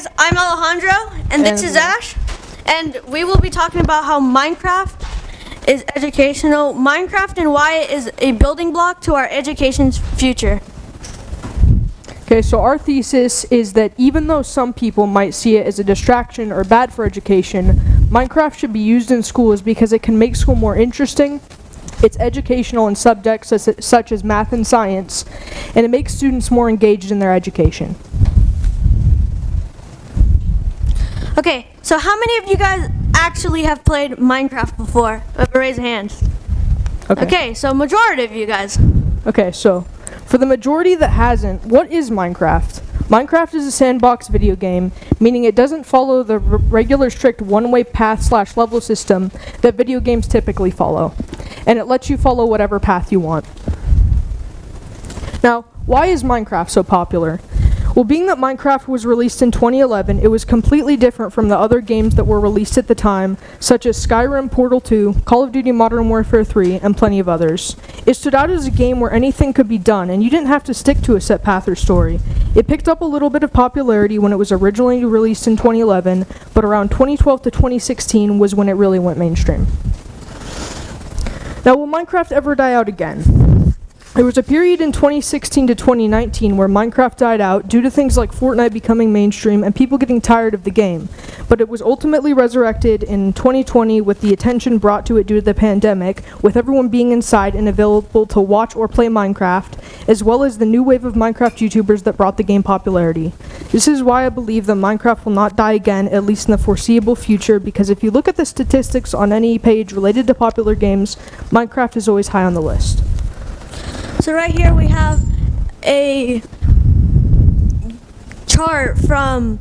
guys, I'm Alejandro, and this is Ash, and we will be talking about how Minecraft is educational, Minecraft and why it is a building block to our education's future. Okay, so our thesis is that even though some people might see it as a distraction or bad for education, Minecraft should be used in schools because it can make school more interesting. It's educational in subjects such as math and science, and it makes students more engaged in their education. Okay, so how many of you guys actually have played Minecraft before? Raise your hands. Okay, so majority of you guys. Okay, so for the majority that hasn't, what is Minecraft? Minecraft is a sandbox video game, meaning it doesn't follow the regular strict one-way path/level system that video games typically follow, and it lets you follow whatever path you want. Now, why is Minecraft so popular? Well, being that Minecraft was released in 2011, it was completely different from the other games that were released at the time, such as Skyrim, Portal 2, Call of Duty Modern Warfare 3, and plenty of others. It stood out as a game where anything could be done, and you didn't have to stick to a set path or story. It picked up a little bit of popularity when it was originally released in 2011, but around 2012 to 2016 was when it really went mainstream. Now, will Minecraft ever die out again? There was a period in 2016 to 2019 where Minecraft died out due to things like Fortnite becoming mainstream and people getting tired of the game, but it was ultimately resurrected in 2020 with the attention brought to it due to the pandemic, with everyone being inside and available to watch or play Minecraft, as well as the new wave of Minecraft YouTubers that brought the game popularity. This is why I believe that Minecraft will not die again, at least in the foreseeable future, because if you look at the statistics on any page related to popular games, Minecraft is always high on the list. So right here we have a chart from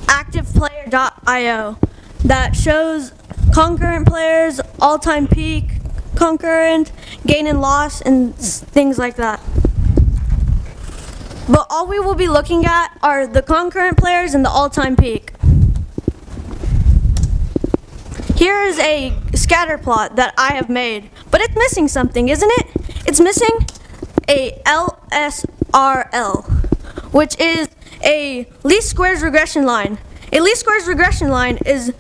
activeplayer.io that shows concurrent players, all-time peak, concurrent, gain and loss, and things like that. But all we will be looking at are the concurrent players and the all-time peak. Here is a scatter plot that I have made, but it's missing something, isn't it? It's missing a LSRL, which is a least squares regression line. A least squares regression line is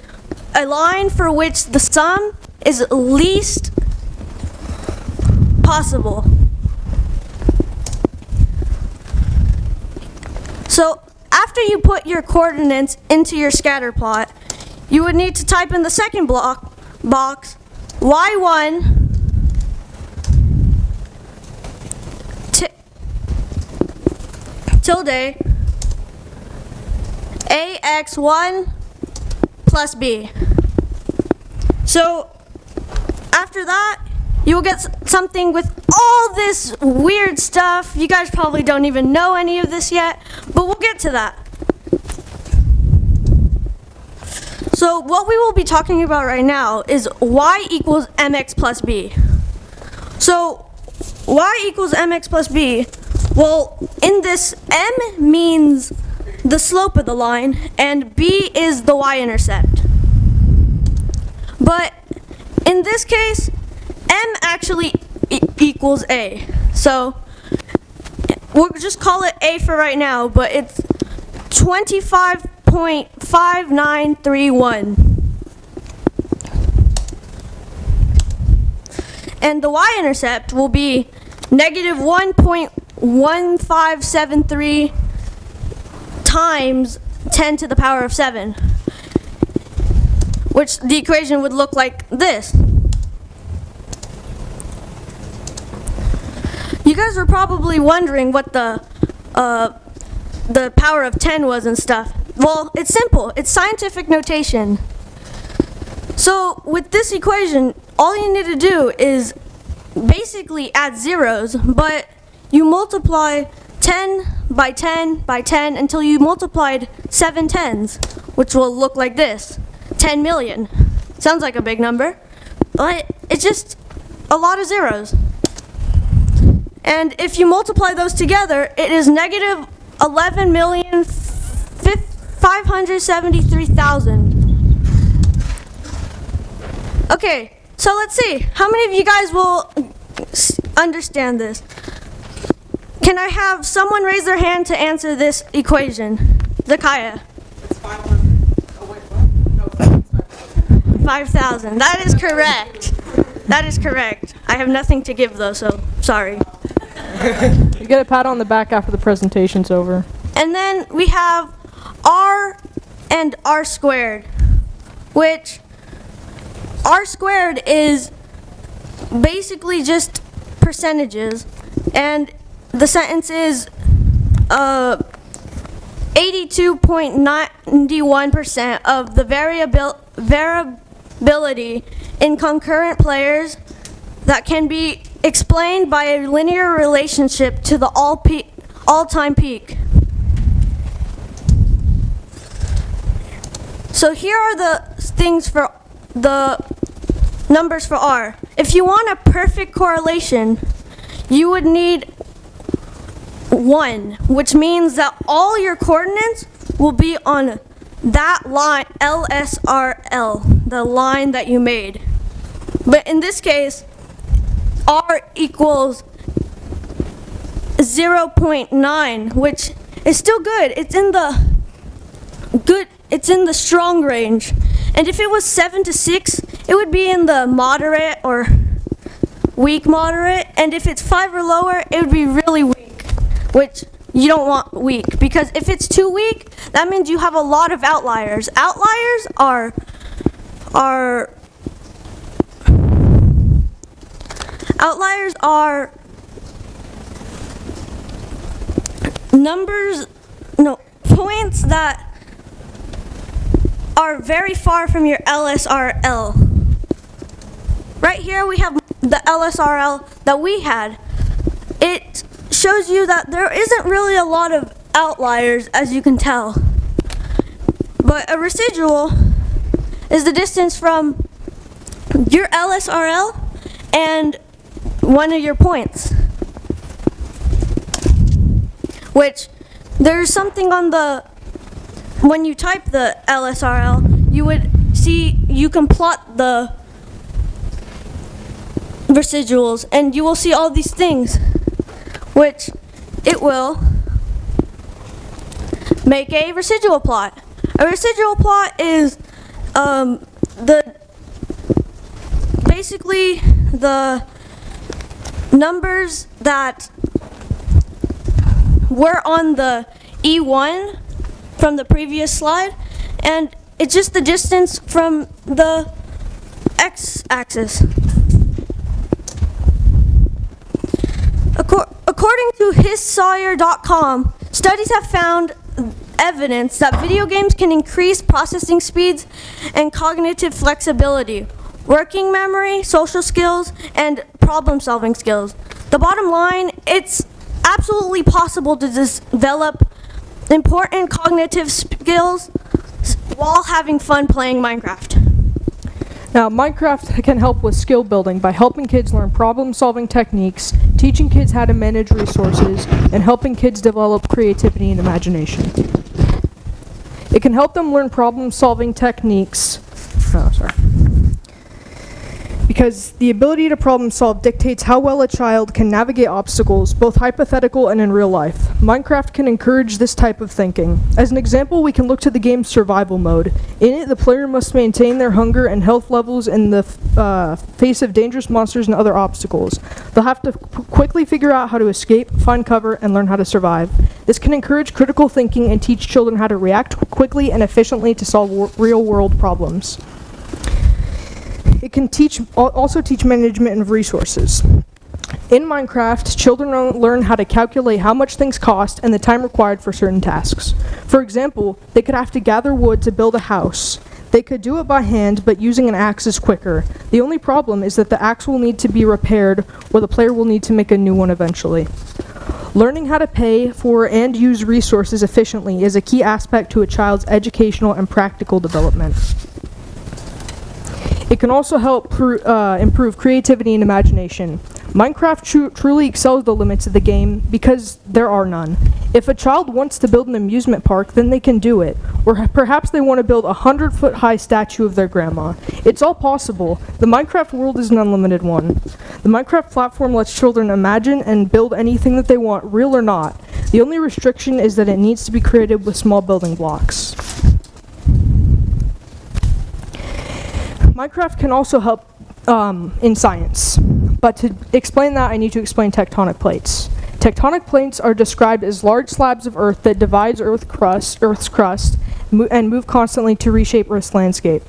a line for which the sum is least possible. So after you put your coordinates into your scatter plot, you would need to type in the second box, y1 tilde ax1 plus b. So after that, you will get something with all this weird stuff. You guys probably don't even know any of this yet, but we'll get to that. So what we will be talking about right now is y equals mx plus b. So y equals mx plus b, well, in this, m means the slope of the line, and b is the y-intercept. But in this case, m actually equals a. So we'll just call it a for right now, but it's 25.5931. And the y-intercept will be negative 1.1573 times 10 to the power of 7, which the equation would look like this. You guys are probably wondering what the power of 10 was and stuff. Well, it's simple. It's scientific notation. So with this equation, all you need to do is basically add zeros, but you multiply 10 by 10 by 10 until you multiplied 7 tens, which will look like this, 10 million. Sounds like a big number, but it's just a lot of zeros. And if you multiply those together, it is negative 11,573,000. Okay, so let's see. How many of you guys will understand this? Can I have someone raise their hand to answer this equation? Zakaya. It's 500. Oh, wait, what? No, it's 5,000. 5,000. That is correct. That is correct. I have nothing to give though, so sorry. You get a pat on the back after the presentation's over. And then we have R and R squared, which R squared is basically just percentages, and the sentence is 82.91% of the variability in concurrent players that can be explained by a linear relationship to the all-time peak. So here are the things for the numbers for R. If you want a perfect correlation, you would need 1, which means that all your coordinates will be on that line, LSRL, the line that you made. But in this case, R equals 0.9, which is still good. It's in the strong range. And if it was 7 to 6, it would be in the moderate or weak moderate. And if it's 5 or lower, it would be really weak, which you don't want weak, because if it's too weak, that means you have a lot of outliers. Outliers are points that are very far from your LSRL. Right here we have the LSRL that we had. It shows you that there isn't really a lot of outliers, as you can tell. But a residual is the distance from your LSRL and one of your points. Which there's something on when you type the LSRL, you can plot the residuals and you will see all these things, which it will make a residual plot. A residual plot is basically the numbers that were on the E1 from the previous slide, and it's just the distance from the x-axis. According to hissawyer.com, studies have found evidence that video games can increase processing speeds and cognitive flexibility, working memory, social skills, and problem-solving skills. The bottom line, it's absolutely possible to develop important cognitive skills while having fun playing Minecraft. Now, Minecraft can help with skill building by helping kids learn problem-solving techniques, teaching kids how to manage resources, and helping kids develop creativity and imagination. It can help them learn problem-solving techniques. Because the ability to problem solve dictates how well a child can navigate obstacles, both hypothetical and in real life. Minecraft can encourage this type of thinking. As an example, we can look to the game's survival mode. In it, the player must maintain their hunger and health levels in the face of dangerous monsters and other obstacles. They'll have to quickly figure out how to escape, find cover, and learn how to survive. This can encourage critical thinking and teach children how to react quickly and efficiently to solve real-world problems. It can also teach management of resources. In Minecraft, children learn how to calculate how much things cost and the time required for certain tasks. For example, they could have to gather wood to build a house. They could do it by hand, but using an axe is quicker. The only problem is that the axe will need to be repaired, or the player will need to make a new one eventually. Learning how to pay for and use resources efficiently is a key aspect to a child's educational and practical development. It can also help improve creativity and imagination. Minecraft truly excels the limits of the game because there are none. If a child wants to build an amusement park, then they can do it. Or perhaps they want to build a 100-foot-high statue of their grandma. It's all possible. The Minecraft world is an unlimited one. The Minecraft platform lets children imagine and build anything that they want, real or not. The only restriction is that it needs to be created with small building blocks. Minecraft can also help in science, but to explain that, I need to explain tectonic plates. Tectonic plates are described as large slabs of Earth that divides Earth's crust and move constantly to reshape Earth's landscape.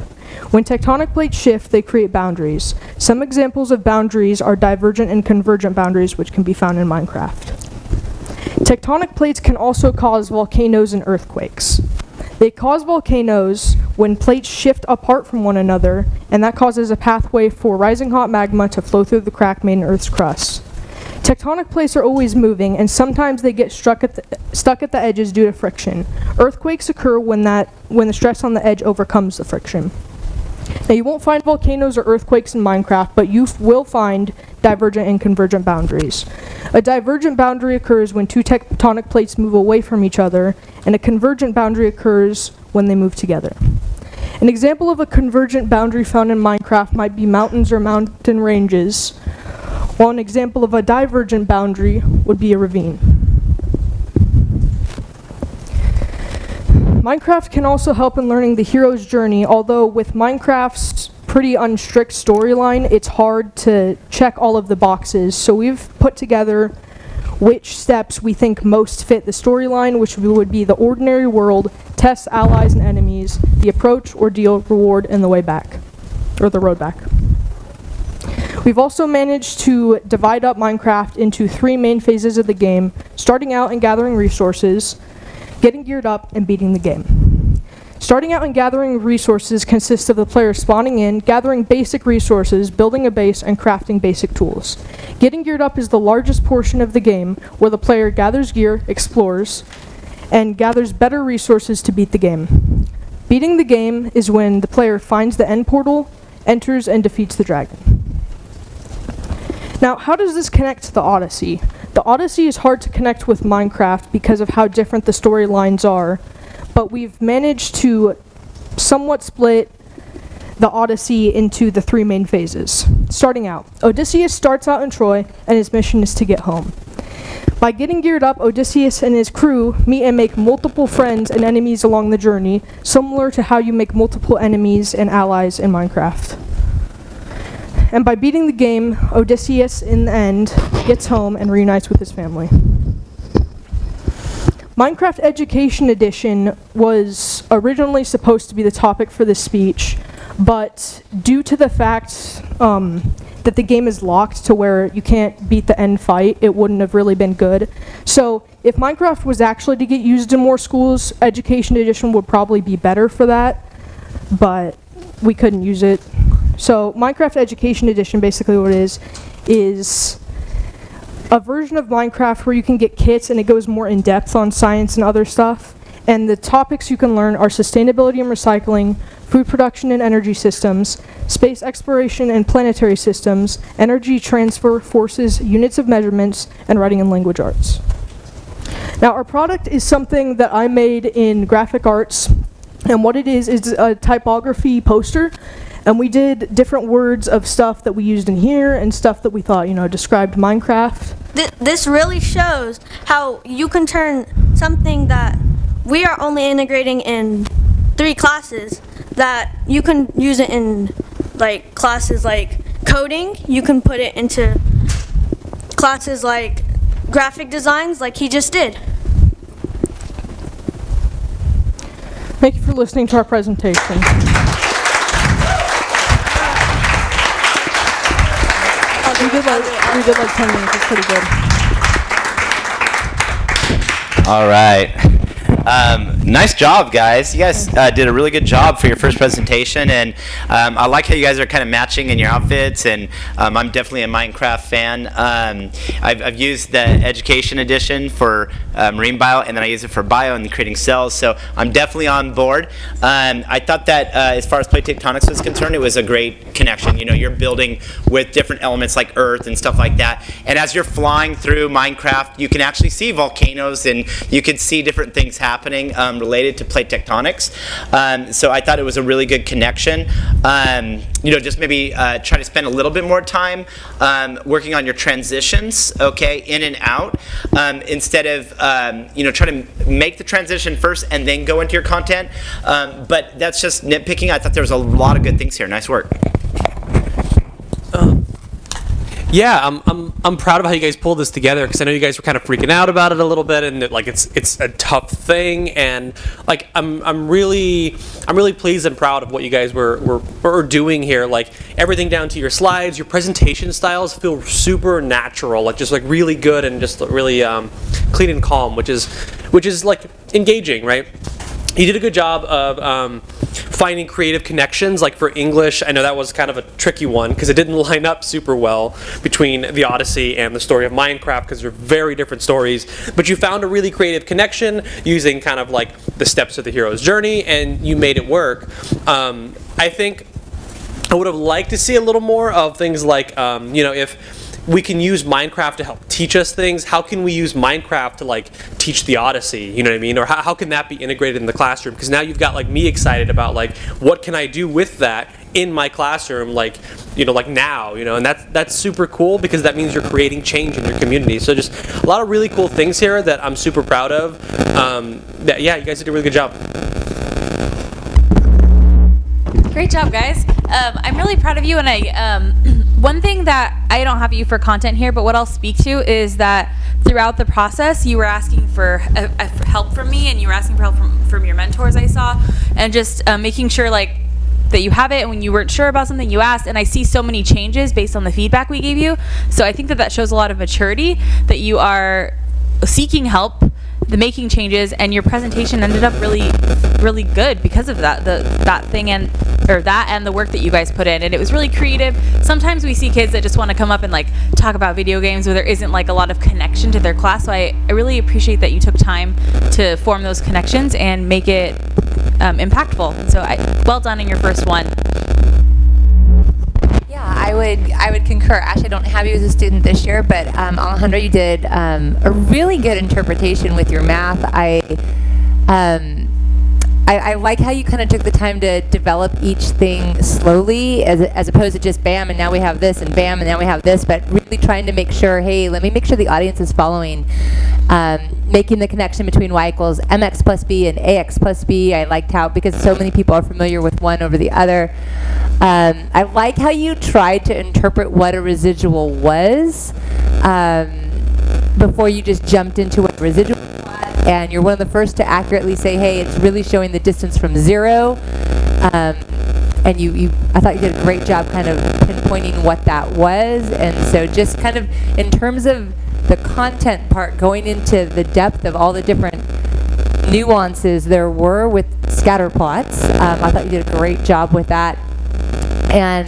When tectonic plates shift, they create boundaries. Some examples of boundaries are divergent and convergent boundaries, which can be found in Minecraft. Tectonic plates can also cause volcanoes and earthquakes. They cause volcanoes when plates shift apart from one another, and that causes a pathway for rising hot magma to flow through the crack made in Earth's crust. Tectonic plates are always moving, and sometimes they get stuck at the edges due to friction. Earthquakes occur when the stress on the edge overcomes the friction. Now, you won't find volcanoes or earthquakes in Minecraft, but you will find divergent and convergent boundaries. A divergent boundary occurs when two tectonic plates move away from each other, and a convergent boundary occurs when they move together. An example of a convergent boundary found in Minecraft might be mountains or mountain ranges, while an example of a divergent boundary would be a ravine. Minecraft can also help in learning the hero's journey, although with Minecraft's pretty unstrict storyline, it's hard to check all of the boxes. So we've put together which steps we think most fit the storyline, which would be the ordinary world, tests, allies, and enemies, the approach, ordeal, reward, and the way back, or the road back. We've also managed to divide up Minecraft into 3 main phases of the game, starting out and gathering resources, getting geared up, and beating the game. Starting out and gathering resources consists of the player spawning in, gathering basic resources, building a base, and crafting basic tools. Getting geared up is the largest portion of the game, where the player gathers gear, explores, and gathers better resources to beat the game. Beating the game is when the player finds the end portal, enters, and defeats the dragon. Now, how does this connect to the Odyssey? The Odyssey is hard to connect with Minecraft because of how different the storylines are, but we've managed to somewhat split the Odyssey into the 3 main phases. Starting out, Odysseus starts out in Troy, and his mission is to get home. By getting geared up, Odysseus and his crew meet and make multiple friends and enemies along the journey, similar to how you make multiple enemies and allies in Minecraft. And by beating the game, Odysseus, in the end, gets home and reunites with his family. Minecraft Education Edition was originally supposed to be the topic for this speech, but due to the fact that the game is locked to where you can't beat the end fight, it wouldn't have really been good. So if Minecraft was actually to get used in more schools, Education Edition would probably be better for that, but we couldn't use it. So Minecraft Education Edition, basically what it is a version of Minecraft where you can get kits and it goes more in depth on science and other stuff. And the topics you can learn are sustainability and recycling, food production and energy systems, space exploration and planetary systems, energy transfer, forces, units of measurements, and writing and language arts. Now, our product is something that I made in graphic arts, and what it is a typography poster. And we did different words of stuff that we used in here and stuff that we thought, described Minecraft. This really shows how you can turn something that we are only integrating in 3 classes, that you can use it in classes like coding. You can put it into classes like graphic designs, like he just did. Thank you for listening to our presentation. We did like 10 minutes. It's pretty good. All right. Nice job, guys. You guys did a really good job for your first presentation, and I like how you guys are kind of matching in your outfits, and I'm definitely a Minecraft fan. I've used the Education Edition for marine bio, and then I use it for bio and creating cells, so I'm definitely on board. I thought that as far as plate tectonics was concerned, it was a great connection. You're building with different elements like earth and stuff like that, and as you're flying through Minecraft, you can actually see volcanoes, and you can see different things happening. related to plate tectonics. So I thought it was a really good connection. Just maybe try to spend a little bit more time working on your transitions, okay, in and out, instead of trying to make the transition first and then go into your content. But that's just nitpicking. I thought there was a lot of good things here. Nice work. Yeah, I'm proud of how you guys pulled this together, because I know you guys were kind of freaking out about it a little bit, and it's a tough thing, and I'm really pleased and proud of what you guys were doing here. Like, everything down to your slides, your presentation styles feel super natural, just really good and just really clean and calm, which is like engaging, right? You did a good job of finding creative connections. Like for English, I know that was kind of a tricky one because it didn't line up super well between the Odyssey and the story of Minecraft, because they're very different stories. But you found a really creative connection using kind of like the steps of the hero's journey, and you made it work. I think I would have liked to see a little more of things like, if we can use Minecraft to help teach us things, how can we use Minecraft to teach the Odyssey, you know what I mean? Or how can that be integrated in the classroom? Because now you've got me excited about what can I do with that in my classroom, now, and that's super cool, because that means you're creating change in your community. So just a lot of really cool things here that I'm super proud of. You guys did a really good job. Great job, guys. I'm really proud of you, and one thing that I don't have you for content here, but what I'll speak to is that throughout the process, you were asking for help from me, and you were asking for help from your mentors, I saw, and just making sure that you have it, and when you weren't sure about something, you asked, and I see so many changes based on the feedback we gave you. So I think that shows a lot of maturity, that you are seeking help, making changes, and your presentation ended up really, really good because of that. That and the work that you guys put in, and it was really creative. Sometimes we see kids that just want to come up and talk about video games, where there isn't a lot of connection to their class. So I really appreciate that you took time to form those connections and make it impactful. So well done in your first one. Yeah, I would concur. Ash, I don't have you as a student this year, but Alejandro, you did a really good interpretation with your math. I like how you kind of took the time to develop each thing slowly, as opposed to just bam, and now we have this, and bam, and now we have this, but really trying to make sure, hey, let me make sure the audience is following, making the connection between y equals mx plus b and ax plus b. I liked how, because so many people are familiar with one over the other. I like how you tried to interpret what a residual was before you just jumped into what a residual was. And you're one of the first to accurately say, hey, it's really showing the distance from 0. And I thought you did a great job kind of pinpointing what that was. And so just kind of in terms of the content part, going into the depth of all the different nuances there were with scatter plots, I thought you did a great job with that. And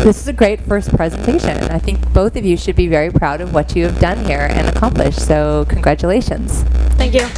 this is a great first presentation. I think both of you should be very proud of what you have done here and accomplished. So congratulations. Thank you.